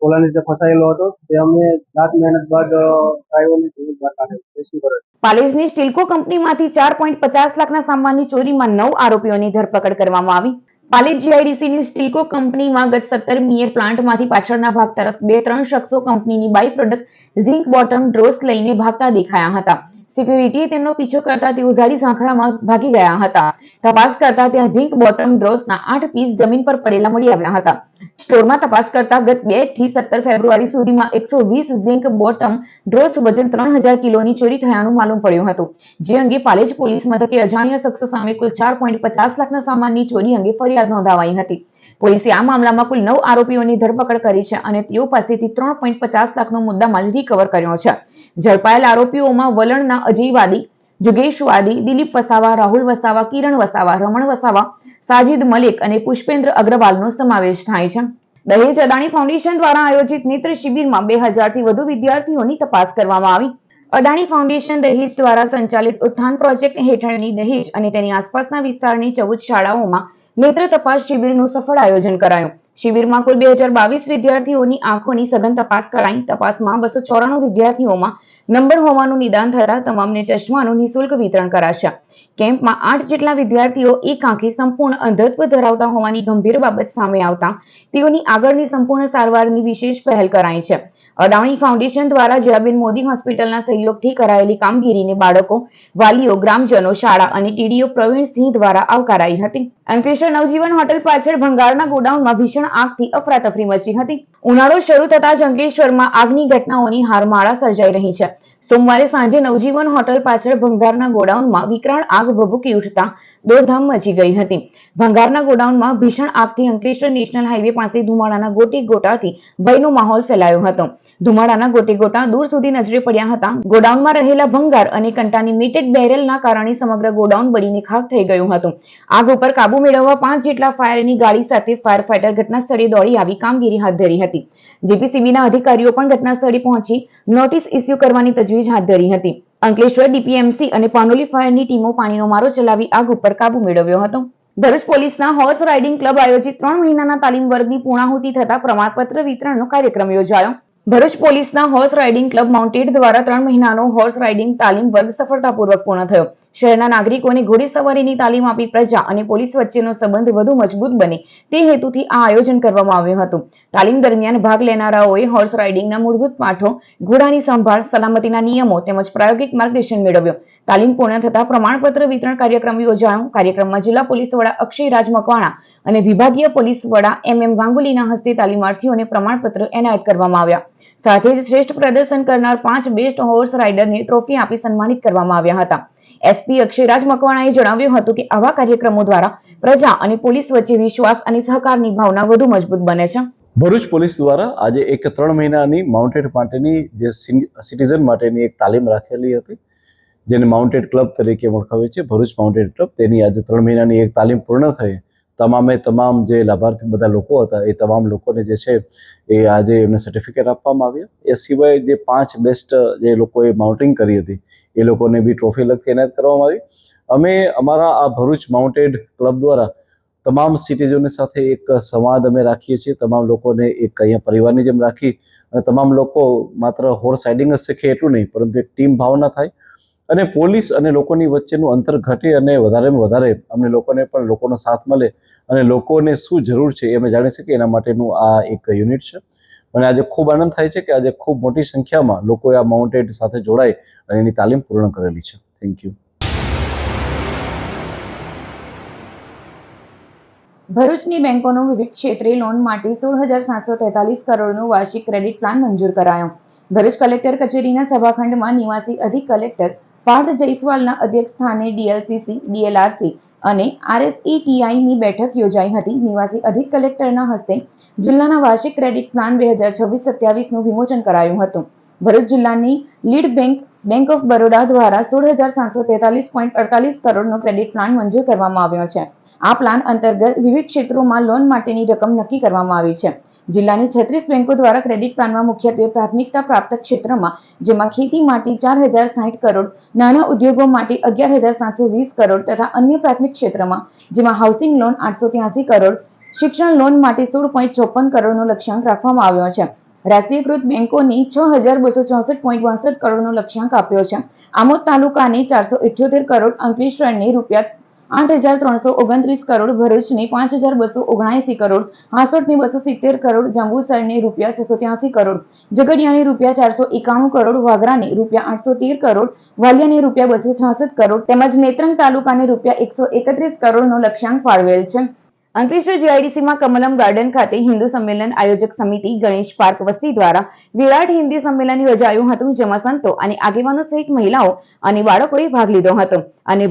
ઓલાની રીતે ફસાયેલો હતો. તે અમે રાત મહેનત બાદ ડ્રાઈવરની જીવિત બહાર કાઢેલો, રેસ્ક્યુ કરેલો. પાલેજની સ્ટીલકો કંપનીમાંથી 4.50 લાખના સામાનની ચોરીમાં 9 આરોપીઓની ધરપકડ કરવામાં આવી. પાલેજ GIDCની સ્ટીલકો કંપનીમાં ગત 17મીએ પ્લાન્ટમાંથી પાછળના ભાગ તરફ 2-3 શખ્સો કંપનીની બાય પ્રોડક્ટ ઝિંક બોટમ ડ્રોસ લઈને ભાગતા દેખાયા હતા. સિક્યુરિટીએ તેમનો પીછો કરતા તેઓ ઝાડી ઝાંખરામાં ભાગી ગયા હતા. તપાસ કરતા ત્યાં ઝિંક બોટમ ડ્રોસના 8 પીસ જમીન પર પડેલા મળી આવ્યા હતા. સ્ટોરમાં તપાસ કરતા ગત 2 થી 17 ફેબ્રુઆરી સુધીમાં 120 ઝિંક બોટમ ડ્રોસ વજન 3000 કિલોની ચોરી થયાનું માલુમ પડ્યું હતું. જે અંગે પાલેજ પોલીસ મથકે અજાણ્યા શખ્સો સામે કુલ 4.50 લાખના સામાનની ચોરી અંગે ફરિયાદ નોંધાવાઈ હતી. પોલીસે આ મામલામાં કુલ 9 આરોપીઓની ધરપકડ કરી છે અને તેઓ પાસેથી 3.50 લાખનો મુદ્દામાલ રિકવર કર્યો છે. ઝડપાયેલ આરોપીઓમાં વલણના અજય વાદી, જુગેશ વાદી, દિલીપ વસાવા, રાહુલ વસાવા, કિરણ વસાવા, રમણ વસાવા, સાજિદ મલિક અને પુષ્પેન્દ્ર અગ્રવાલનો સમાવેશ થાય છે. દહેજ અદાણી ફાઉન્ડેશન દ્વારા આયોજિત નેત્ર શિબિરમાં 2000 થી વધુ વિદ્યાર્થીઓની તપાસ કરવામાં આવી. અદાણી ફાઉન્ડેશન દહેજ દ્વારા સંચાલિત ઉત્થાન પ્રોજેક્ટ હેઠળની દહેજ અને તેની આસપાસના વિસ્તારની 14 શાળાઓમાં નેત્ર તપાસ શિબિરનું સફળ આયોજન કરાયું. શિબિરમાં કુલ 2022 વિદ્યાર્થીઓની આંખોની સઘન તપાસ કરાઈ. તપાસમાં 294 વિદ્યાર્થીઓમાં નંબર હોવાનું નિદાન થતા તમામને ચશ્માનું નિઃશુલ્ક વિતરણ કરાશે. કેમ્પમાં 8 જેટલા વિદ્યાર્થીઓ એક આંખે સંપૂર્ણ અંધત્વ ધરાવતા હોવાની ગંભીર બાબત સામે આવતા તેઓની આગળની સંપૂર્ણ સારવારની વિશેષ પહેલ કરાઈ છે. અદાણી ફાઉન્ડેશન દ્વારા જયાબેન મોદી હોસ્પિટલના સહયોગથી કરાયેલી કામગીરીને બાળકો, વાલીઓ, ગ્રામજનો, શાળા અને TDO પ્રવીણસિંહ દ્વારા આવકારાઈ હતી. અંકલેશ્વર નવજીવન હોટલ પાછળ ભંગારના ગોડાઉનમાં ભીષણ આગથી અફરાતફરી મચી હતી. ઉનાળો શરૂ થતા જ અંકલેશ્વરમાં આગની ઘટનાઓની હારમાળા સર્જાઈ રહી છે. સોમવારે સાંજે નવજીવન હોટલ પાછળ ભંગારના ગોડાઉનમાં વિકરાળ આગ ભભૂકી ઉઠતા દોડધામ મચી ગઈ હતી. ભંગારના ગોડાઉનમાં ભીષણ આગથી અંકલેશ્વર નેશનલ હાઈવે પાસે ધુમાડાના ગોટે ગોટાથી ભયનો માહોલ ફેલાયો હતો. ધુમાડાના ગોટે ગોટા દૂર સુધી નજરે પડ્યા હતા. ગોડાઉનમાં રહેલા ભંગાર અને કન્ટામિનેટેડ બેરેલના કારણે સમગ્ર ગોડાઉન બળીને ખાખ થઈ ગયું હતું. આગ ઉપર કાબુ મેળવવા 5 જેટલા ફાયરની ગાડી સાથે ફાયર ફાઈટર ઘટના સ્થળે દોડી આવી કામગીરી હાથ ધરી હતી. JPCBના અધિકારીઓ પણ ઘટના સ્થળે પહોંચી નોટિસ ઇસ્યુ કરવાની તજવીજ હાથ ધરી હતી. અંકલેશ્વર DPMC અને પાનોલી ફાયરની ટીમો પાણીનો મારો ચલાવી આગ ઉપર કાબુ મેળવ્યો હતો. ભરૂચ પોલીસના હોર્સ રાઇડિંગ ક્લબ આયોજિત 3 મહિનાના તાલીમ વર્ગની પૂર્ણાહુતિ થતા પ્રમાણપત્ર વિતરણનો કાર્યક્રમ યોજાયો. ભરૂચ પોલીસના હોર્સ રાઇડિંગ ક્લબ માઉન્ટેડ દ્વારા 3 મહિનાનો હોર્સ રાઇડિંગ તાલીમ વર્ગ સફળતાપૂર્વક પૂર્ણ થયો. શહેરના નાગરિકોને ઘોડેસવારીની તાલીમ આપી પ્રજા અને પોલીસ વચ્ચેનો સંબંધ વધુ મજબૂત બને તે હેતુથી આ આયોજન કરવામાં આવ્યું હતું. તાલીમ દરમિયાન ભાગ લેનારાઓએ હોર્સ રાઇડિંગના મૂળભૂત પાઠો, ઘોડાની સંભાળ, સલામતીના નિયમો તેમજ પ્રાયોગિક માર્ગદર્શન મેળવ્યું. તાલીમ પૂર્ણ થતા પ્રમાણપત્ર વિતરણ કાર્યક્રમ યોજાયો. કાર્યક્રમમાં જિલ્લા પોલીસ વડા અક્ષય રાજ મકવાણા અને વિભાગીય પોલીસ વડા MM ગાંગુલીના હસ્તે તાલીમાર્થીઓને પ્રમાણપત્ર એનાયત કરવામાં આવ્યા. સાથે જ શ્રેષ્ઠ પ્રદર્શન કરનાર 5 બેસ્ટ હોર્સ રાઇડરને ટ્રોફી આપી સન્માનિત કરવામાં આવ્યા હતા. SP અક્ષયરાજ મકવાણાએ જણાવ્યું હતું કે આવા કાર્યક્રમો દ્વારા પ્રજા અને પોલીસ વચ્ચે વિશ્વાસ અને સહકારની ભાવના વધુ મજબૂત બને છે. ભરૂચ પોલીસ દ્વારા આજે એક 3 મહિનાની માઉન્ટેડ માટેની જે સિટીઝન માટેની એક તાલીમ રાખેલી હતી, જેને માઉન્ટેડ ક્લબ તરીકે ઓળખાવે છે, ભરૂચ માઉન્ટેડ ક્લબ. તેની આજે 3 મહિનાની એક તાલીમ પૂર્ણ થઈ. તમામ જે લાભાર્થી બધા લોકો હતા એ તમામ લોકોને જે છે એ આજે એમને સર્ટિફિકેટ આપવામાં આવ્યા. એ સિવાય જે 5 બેસ્ટ જે લોકોએ માઉન્ટિંગ કરી હતી એ લોકોને બી ટ્રોફી અલગથી એનાયત કરવામાં આવી. અમે અમારા આ ભરૂચ માઉન્ટેડ ક્લબ દ્વારા તમામ સિટીઝનોની સાથે એક સંવાદ અમે રાખીએ છીએ. તમામ લોકોને એક અહીંયા પરિવારની જેમ રાખી અને તમામ લોકો માત્ર હોર્સ રાઇડિંગ જ શીખે એટલું નહીં, પરંતુ એક ટીમ ભાવના થાય અને પોલીસ અને લોકોની વચ્ચેનું અંતર ઘટે અને વધારેમાં વધારે અમને લોકોને પણ લોકોનો સાથ મળે અને લોકોને શું જરૂર છે એ અમે જાણી શકીએ, એના માટેનું આ એક યુનિટ છે. મને આજે ખૂબ આનંદ થાય છે કે આજે ખૂબ મોટી સંખ્યામાં લોકોએ આ માઉન્ટેડ સાથે જોડાઈ અને એની તાલીમ પૂર્ણ કરેલી છે. Thank you. ભરૂચની બેંકોનો વિવિધ ક્ષેત્રે લોન માટે 16,743 કરોડનો વાર્ષિક ક્રેડિટ પ્લાન મંજૂર કરાયો. ભરૂચ કલેક્ટર કચેરીના સભાખંડમાં નિવાસી અધિક કલેક્ટર પાર્થ જયસ્વાલના અધ્યક્ષ સ્થાને DLCC, DLRC અને RSETIની બેઠક યોજાઈ હતી. નિવાસી અધિક કલેક્ટરના હસ્તે જિલ્લાના વાર્ષિક ક્રેડિટ પ્લાન 2026-27નું વિમોચન કરાયું હતું. ભરૂચ જિલ્લાની લીડ બેંક ઓફ બરોડા દ્વારા 16,743.48 કરોડનો ક્રેડિટ પ્લાન મંજૂર કરવામાં આવ્યો છે. આ પ્લાન અંતર્ગત વિવિધ ક્ષેત્રોમાં લોન માટેની રકમ નક્કી કરવામાં આવી છે. જિલ્લાની 36 બેંકો દ્વારા ક્રેડિટ પ્લાનમાં મુખ્યત્વે પ્રાથમિકતા પ્રાપ્ત ક્ષેત્રમાં, જેમાં ખેતી માટે 4,060 કરોડ, નાના ઉદ્યોગો માટે 11,720 કરોડ તથા અન્ય પ્રાથમિક ક્ષેત્રમાં, જેમાં હાઉસિંગ લોન 883 કરોડ, શિક્ષણ લોન માટે 16.54 કરોડનો લક્ષ્યાંક રાખવામાં આવ્યો છે. રાષ્ટ્રીયકૃત બેંકોની 6,264.62 કરોડનો લક્ષ્યાંક આપ્યો છે. આમોદ તાલુકાને 478 કરોડ, અંકલેશ્વરને રૂપિયા 8,329 કરોડ, ભરૂચને 5,279 કરોડ, હાસોટને 270 કરોડ, જંબુસરને રૂપિયા 683 કરોડ, ઝઘડિયાને રૂપિયા 491 કરોડ, વાગરાને રૂપિયા 813 કરોડ, વાલિયાને રૂપિયા 266 કરોડ તેમજ નેત્રંગ તાલુકાને રૂપિયા 131 કરોડનો લક્ષ્યાંક ફાળવેલ છે. અંકલેશ્વર GIDCમાં કમલમ ગાર્ડન ખાતે હિન્દુ સંમેલન આયોજક સમિતિ ગણેશ પાર્ક વસ્તી દ્વારા વિરાટ હિન્દી સંમેલન યોજાયું હતું, જેમાં સંતો અને આગેવાનો સહિત મહિલાઓ અને બાળકોએ ભાગ લીધો હતો અને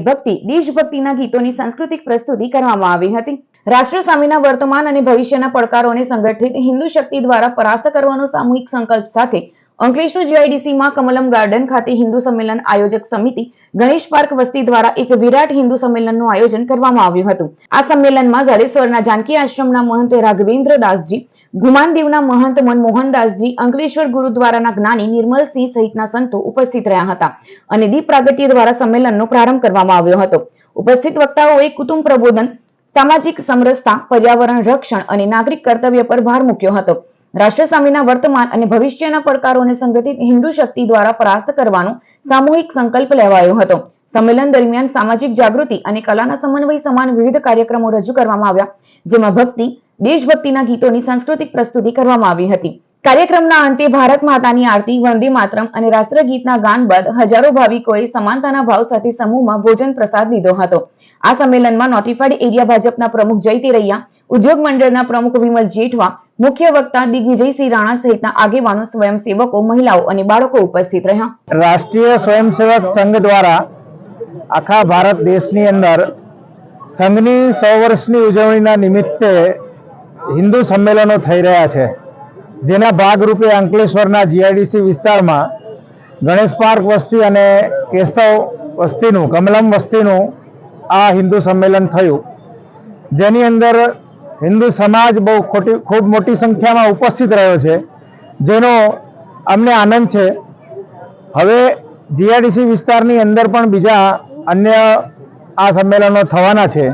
દેશભક્તિના ગીતોની સાંસ્કૃતિક પ્રસ્તુતિ કરવામાં આવી હતી. રાષ્ટ્ર સામેના વર્તમાન અને ભવિષ્યના પડકારોને સંગઠિત હિન્દુ શક્તિ દ્વારા પરાસ્ત કરવાનો સામૂહિક સંકલ્પ સાથે અંકલેશ્વર GIDCમાં કમલમ ગાર્ડન ખાતે હિન્દુ સંમેલન આયોજક સમિતિ ગણેશ પાર્ક વસ્તી દ્વારા એક વિરાટ હિન્દુ સંમેલનનું આયોજન કરવામાં આવ્યું હતું. આ સંમેલનમાં ઝાલેશ્વરના જાનકી આશ્રમના મહંત રાઘવેન્દ્ર દાસજી, ગુમાનદેવના મહંત મનમોહનદાસજી, અંકલેશ્વર ગુરુદ્વારાના જ્ઞાની નિર્મલસિંહ સહિતના સંતો ઉપસ્થિત રહ્યા હતા અને દીપ પ્રાગટ્ય દ્વારા સંમેલનનો પ્રારંભ કરવામાં આવ્યો હતો. ઉપસ્થિત વક્તાઓએ કુટુંબ પ્રબોધન, સામાજિક સમરસતા, પર્યાવરણ રક્ષણ અને નાગરિક કર્તવ્ય પર ભાર મૂક્યો હતો. રાષ્ટ્ર સામેના વર્તમાન અને ભવિષ્યના પડકારોને સંગઠિત હિન્દુ શક્તિ દ્વારા પરાસ્ત કરવાનો સામૂહિક સંકલ્પ લેવાયો હતો. સંમેલન દરમિયાન સામાજિક જાગૃતિ અને કલાના સમન્વય સમાન વિવિધ કાર્યક્રમો રજૂ કરવામાં આવ્યા, જેમાં ભક્તિ, દેશભક્તિના ગીતોની સાંસ્કૃતિક પ્રસ્તુતિ કરવામાં આવી હતી. કાર્યક્રમના અંતે ભારત માતાની આરતી, વંદે માતરમ અને રાષ્ટ્રગીતના ગાન બાદ હજારો ભાવિકોએ સમાનતાના ભાવ સાથે સમૂહમાં ભોજન પ્રસાદ લીધો હતો. આ સંમેલનમાં નોટિફાઈડ એરિયા ભાજપના પ્રમુખ જય તેરૈયા, ઉદ્યોગ મંડળના પ્રમુખ વિમલ જેઠવા, મુખ્ય વક્તા દિગ્વિજયસિંહ રાણા સહિતના આગેવાનો, સ્વયંસેવકો, મહિલાઓ અને બાળકો ઉપસ્થિત રહ્યા. રાષ્ટ્રીય સ્વયંસેવક સંઘ દ્વારા આખા ભારત દેશની અંદર સંઘની 100 વર્ષની ઉજવણીના નિમિત્તે હિન્દુ સંમેલનો થઈ રહ્યા છે, જેના ભાગરૂપે અંકલેશ્વરના GIDC વિસ્તારમાં ગણેશ પાર્ક વસ્તી અને કેશવ વસ્તીનું, કમલમ વસ્તીનું આ હિન્દુ સંમેલન થયું, જેની અંદર હિન્દુ સમાજ બહુ ખૂબ મોટી સંખ્યામાં ઉપસ્થિત રહ્યો છે, જેનો અમને આનંદ છે. હવે GIDC વિસ્તારની અંદર પણ બીજા અન્ય આ સંમેલનો થવાના છે.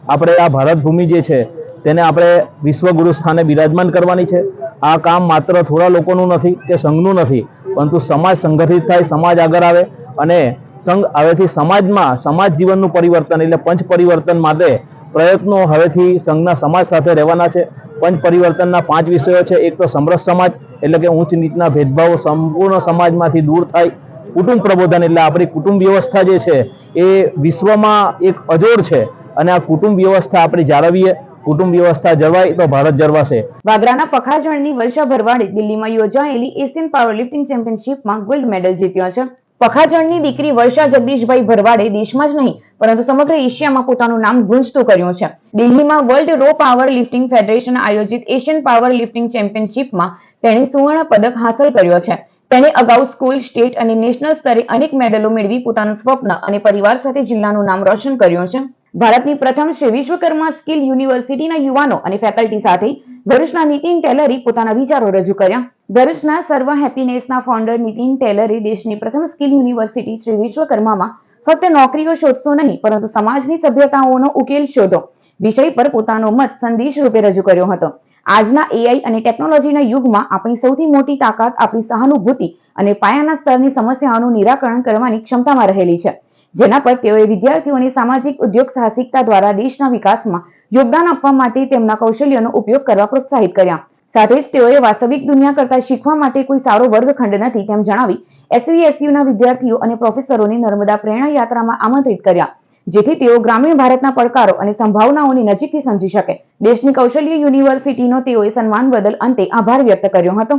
આપણે આ ભારત ભૂમિ જે છે તેને આપણે વિશ્વગુરુ સ્થાને બિરાજમાન કરવાની છે. આ કામ માત્ર થોડા લોકોનું નથી કે સંઘનું નથી, પરંતુ સમાજ સંગઠિત થાય, સમાજ આગળ આવે અને સંઘ હવેથી સમાજમાં સમાજ જીવનનું પરિવર્તન એટલે પંચ પરિવર્તન માટે પ્રયત્નો હવેથી સંઘના સમાજ સાથે રહેવાના છે. પંચ પરિવર્તનના 5 વિષયો છે. એક તો સમરસ સમાજ એટલે કે ઊંચ નીચના ભેદભાવો સંપૂર્ણ સમાજમાંથી દૂર થાય. કુટુંબ પ્રબોધન એટલે આપણી કુટુંબ વ્યવસ્થા જે છે એ વિશ્વમાં એક અજોડ છે અને આ કુટુંબ વ્યવસ્થા આપણે જાળવીએ. કુટુંબ વ્યવસ્થા જળવાય તો ભારત જળવાશે. વાગરાના પખાજણની વર્ષા ભરવાડે દિલ્હીમાં યોજાયેલી એશિયન પાવરલિફ્ટિંગ ચેમ્પિયનશિપમાં ગોલ્ડ મેડલ જીત્યો છે. પખાજણની દીકરી વર્ષા જગદીશભાઈ ભરવાડે દેશમાં જ નહીં પરંતુ સમગ્ર એશિયામાં પોતાનું નામ ગુંજતું કર્યું છે. દિલ્હીમાં world raw power lifting federation આયોજિત એશિયન પાવર લિફ્ટિંગ ચેમ્પિયનશિપમાં તેણે સુવર્ણ પદક હાંસલ કર્યો છે. તેણે અગાઉ સ્કૂલ, સ્ટેટ અને નેશનલ સ્તરે અનેક મેડલો મેળવી પોતાનું સ્વપ્ન અને પરિવાર સાથે જિલ્લાનું નામ રોશન કર્યું છે. ભારતની પ્રથમ શ્રી વિશ્વકર્મા સ્કિલ યુનિવર્સિટીના યુવાનો અને ફેકલ્ટી સાથે ભરૂચના નીતિન ટેલરે પોતાના વિચારો રજૂ કર્યા. ભરૂચના સર્વ હેપીનેસના ફાઉન્ડર નીતિન ટેલરે દેશની પ્રથમ સ્કિલ યુનિવર્સિટી શ્રી વિશ્વકર્મામાં ફક્ત નોકરીઓ શોધશો નહીં પરંતુ સમાજની સભ્યતાઓનો ઉકેલ શોધો વિષય પર પોતાનો મત સંદેશ રૂપે રજૂ કર્યો હતો. આજના એઆઈ અને ટેકનોલોજીના યુગમાં આપણી સૌથી મોટી તાકાત આપણી સહાનુભૂતિ અને પાયાના સ્તરની સમસ્યાઓનું નિરાકરણ કરવાની ક્ષમતામાં રહેલી છે, જેના પર તેઓએ વિદ્યાર્થીઓને સામાજિક ઉદ્યોગ સાહસિકતા દ્વારા દેશના વિકાસમાં યોગદાન આપવા માટે તેમના કૌશલ્યનો ઉપયોગ કરવા પ્રોત્સાહિત કર્યા. સાથે જ તેઓએ વાસ્તવિક દુનિયા કરતાં શીખવા માટે કોઈ સારો વર્ગખંડ નથી તેમ જણાવી એસવીએસયુના વિદ્યાર્થીઓ અને પ્રોફેસરોને નર્મદા પ્રેરણા યાત્રામાં આમંત્રિત કર્યા, જેથી તેઓ ગ્રામીણ ભારતના પડકારો અને સંભાવનાઓને નજીકથી સમજી શકે. દેશની કૌશલ્ય યુનિવર્સિટીનો તેઓએ સન્માન બદલ અંતે આભાર વ્યક્ત કર્યો હતો.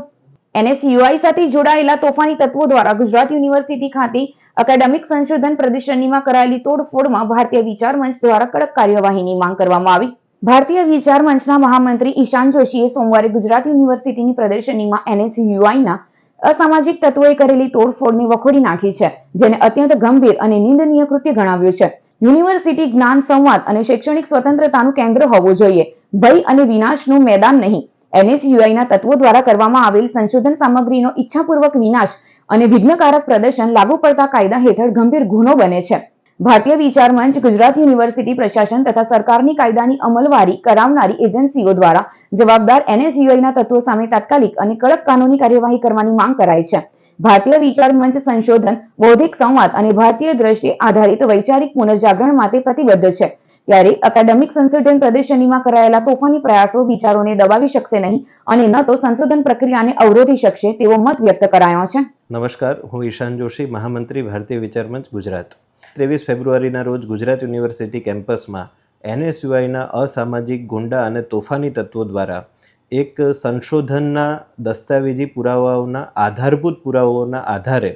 એનએસયુઆઈ સાથે જોડાયેલા તોફાની તત્વો દ્વારા ગુજરાત યુનિવર્સિટી ખાતે એકેડેમિક સંશોધન પ્રદર્શનીમાં કરાયેલી તોડફોડમાં ભારતીય વિચાર મંચ દ્વારા કડક કાર્યવાહીની માંગ કરવામાં આવી. ભારતીય વિચાર મંચના મહામંત્રી ઈશાન જોશીએ સોમવારે ગુજરાત યુનિવર્સિટીની પ્રદર્શનીમાં એનએસયુઆઈના અસામાજિક તત્વોએ કરેલી તોડફોડને વખોડી નાખી છે, જેને અત્યંત ગંભીર અને નિંદનીય કૃત્ય ગણાવ્યું છે. યુનિવર્સિટી જ્ઞાન, સંવાદ અને શૈક્ષણિક સ્વતંત્રતાનું કેન્દ્ર હોવું જોઈએ, ભય અને વિનાશનું મેદાન નહીં. એનએસયુઆઈના તત્વો દ્વારા કરવામાં આવેલ સંશોધન સામગ્રીનો ઈચ્છાપૂર્વક વિનાશ અને વિઘ્નકારક પ્રદર્શન લાગુ પડતા કાયદા હેઠળ ગંભીર ગુનો બને છે. ભારતીય વિચાર મંચ ગુજરાત યુનિવર્સિટી પ્રશાસન તથા સરકારની કાયદાની અમલવારી કરાવનારી એજન્સીઓ દ્વારા જવાબદાર એનએસયુઆઈના તત્વો સામે તાત્કાલિક અને કડક કાનૂની કાર્યવાહી કરવાની માંગ કરાઈ છે. ભારતીય વિચાર મંચ સંશોધન, બૌદ્ધિક સંવાદ અને ભારતીય દ્રષ્ટિ આધારિત વૈચારિક પુનર્જાગરણ માટે પ્રતિબદ્ધ છે. ત્યારે એકેડેમિક સંશોધન પ્રદર્શનીમાં કરાયેલા તોફાની પ્રયાસો વિચારોને દબાવી શકશે નહીં અને ન તો સંશોધન પ્રક્રિયાને અવરોધી શકશે તેવો મત વ્યક્ત કરાયો છે. નમસ્કાર, હું ઈશાન જોશી, મહામંત્રી ભારતીય વિચાર મંચ ગુજરાત. 23 ફેબ્રુઆરીના રોજ ગુજરાત યુનિવર્સિટી કેમ્પસમાં એનએસયુઆઈના અસામાજિક, ગુંડા અને તોફાની તત્વો દ્વારા એક સંશોધનના દસ્તાવેજી પુરાવાઓના આધારભૂત પુરાવાઓના આધારે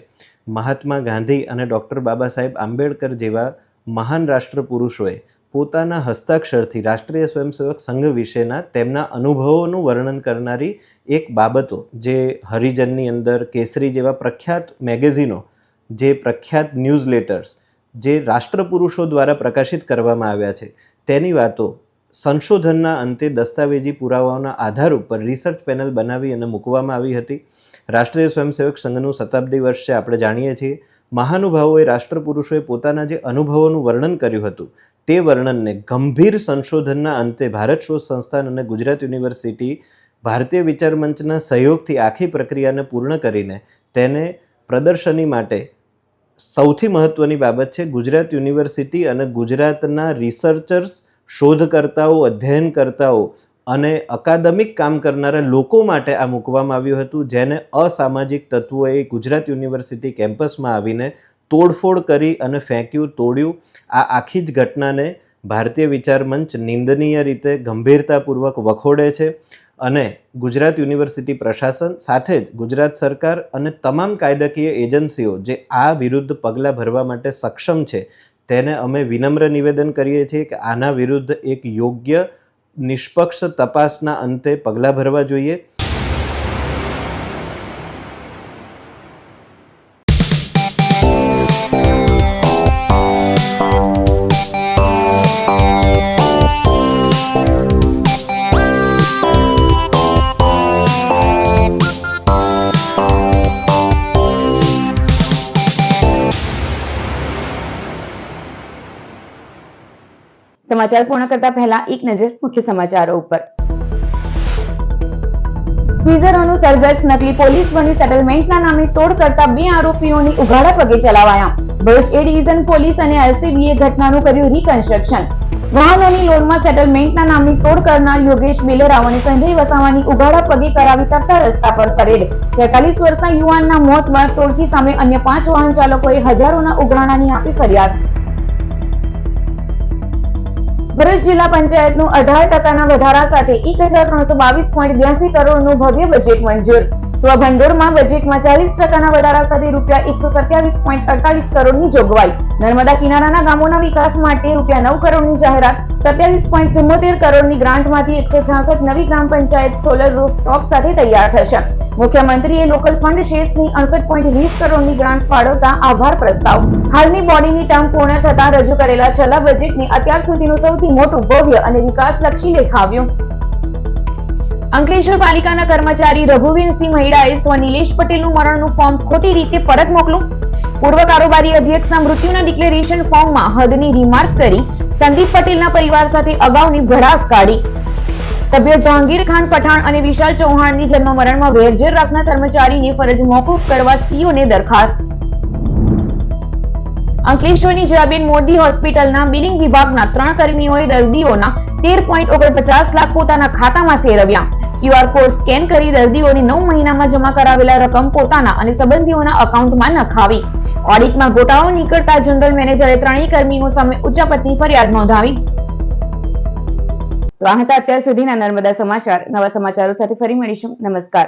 મહાત્મા ગાંધી અને ડૉક્ટર બાબા સાહેબ આંબેડકર જેવા મહાન રાષ્ટ્રપુરુષોએ પોતાના હસ્તાક્ષરથી રાષ્ટ્રીય સ્વયંસેવક સંઘ વિશેના તેમના અનુભવોનું વર્ણન કરનારી એક બાબતો, જે હરિજનની અંદર, કેસરી જેવા પ્રખ્યાત મેગેઝિનો, જે પ્રખ્યાત ન્યૂઝલેટર્સ, જે રાષ્ટ્રપુરુષો દ્વારા પ્રકાશિત કરવામાં આવ્યા છે, તેની વાતો સંશોધનના અંતે દસ્તાવેજી પુરાવાઓના આધાર ઉપર રિસર્ચ પેનલ બનાવી અને મૂકવામાં આવી હતી. રાષ્ટ્રીય સ્વયંસેવક સંઘનું શતાબ્દી વર્ષ છે, આપણે જાણીએ છીએ. મહાનુભાવોએ, રાષ્ટ્રપુરુષોએ પોતાના જે અનુભવોનું વર્ણન કર્યું હતું તે વર્ણનને ગંભીર સંશોધનના અંતે ભારત શોધ સંસ્થાન અને ગુજરાત યુનિવર્સિટી ભારતીય વિચાર મંચના સહયોગથી આખી પ્રક્રિયાને પૂર્ણ કરીને તેને પ્રદર્શની માટે સૌથી મહત્ત્વની બાબત છે ગુજરાત યુનિવર્સિટી અને ગુજરાતના રિસર્ચર્સ, શોધકર્તાઓ, અધ્યયનકર્તાઓ અને અકાદમિક કામ કરનારા લોકો માટે આ મૂકવામાં આવ્યું હતું, જેને અસામાજિક તત્વોએ ગુજરાત યુનિવર્સિટી કેમ્પસમાં આવીને તોડફોડ કરી અને ફેંક્યું, તોડ્યું. આ આખી જ ઘટનાને ભારતીય વિચાર મંચ નિંદનીય રીતે ગંભીરતાપૂર્વક વખોડે છે અને ગુજરાત યુનિવર્સિટી પ્રશાસન સાથે જ ગુજરાત સરકાર અને તમામ કાયદાકીય એજન્સીઓ જે આ વિરુદ્ધ પગલાં ભરવા માટે સક્ષમ છે તેને અમે વિનમ્ર નિવેદન કરીએ છીએ કે આના વિરુદ્ધ એક યોગ્ય નિષ્પક્ષ તપાસના અંતે પગલાં ભરવા જોઈએ. સમાચાર પૂર્ણ કરતા પહેલા એક નજર મુખ્ય સમાચારો ઉપર. સીઝરોનું સરઘસ નકલી પોલીસ બની સેટલમેન્ટના નામે તોડ કરતા 2 આરોપીઓની ઉઘાડા પગે ચલાવાયા. ભરૂચ એ ડિવિઝન પોલીસ અને એલસીબીએ ઘટનાનું કર્યું રિકન્સ્ટ્રક્શન. વાહનોની લોનમાં સેટલમેન્ટના નામે તોડ કરનાર યોગેશ બેલેરાવ અને સંજય વસાવાની ઉઘાડા પગે કરાવી તરતા રસ્તા પર પરેડ. 43 વર્ષના યુવાનના મોત બાદ તોડકી સામે અન્ય 5 વાહન ચાલકોએ હજારોના ઉઘરાણાની આપી ફરિયાદ. ભરૂચ જિલ્લા પંચાયતનું 18% વધારા સાથે 1322.82 કરોડનું ભવ્ય બજેટ મંજૂર. સ્વભંડોળમાં બજેટમાં 40% વધારા સાથે ₹127.48 કરોડની જોગવાઈ. નર્મદા કિનારાના ગામોના વિકાસ માટે ₹9 કરોડની જાહેરાત. 27.74 કરોડની ગ્રાન્ટમાંથી 166 નવી ગ્રામ પંચાયત સોલર રૂફટોપ સાથે તૈયાર થશે. મુખ્યમંત્રીએ લોકલ ફંડ શેષની 68.20 કરોડની ગ્રાન્ટ ફાળવતા આભાર પ્રસ્તાવ. હાલની બોડીની ટર્મ પૂર્ણ થતા રજૂ કરેલા છેલ્લા બજેટને અત્યાર સુધીનું સૌથી મોટું, ભવ્ય અને વિકાસલક્ષી લેખાવ્યું. અંકલેશ્વર પાલિકાના કર્મચારી રઘુવીરસિંહ મહિડાએ સ્વ નિલેશ પટેલનું મરણનું ફોર્મ ખોટી રીતે પરત મોકલું. પૂર્વ કારોબારી અધ્યક્ષના મૃત્યુના ડિક્લેરેશન ફોર્મમાં હદની રિમાર્ક કરી સંદીપ પટેલના પરિવાર સાથે અગાઉની ભડાસ કાઢી. સભ્ય જહાંગીર ખાન પઠાણ અને વિશાલ ચૌહાણની જન્મ મરણમાં વેરઝેર રાખનાર કર્મચારીને ફરજ મોકૂફ કરવા સીઓને દરખાસ્ત. અંકલેશ્વરની જયાબેન મોદી હોસ્પિટલના બિલિંગ વિભાગના 3 કર્મીઓએ દર્દીઓના 13.49 લાખ પોતાના ખાતામાં સેરવ્યા. QR કોડ સ્કેન કરી દર્દીઓની 9 મહિનામાં જમા કરાવેલા રકમ પોતાના અને સંબંધીઓના એકાઉન્ટમાં નખાવી. ઓડિટમાં ગોટાળો નીકળતા જનરલ મેનેજરે 3 કર્મીઓ સામે ઉચ્ચાપતની ફરિયાદ નોંધાવી. તો આ હતા અત્યાર સુધીના નર્મદા સમાચાર. નવા સમાચારો સાથે ફરી મળીશું. નમસ્કાર.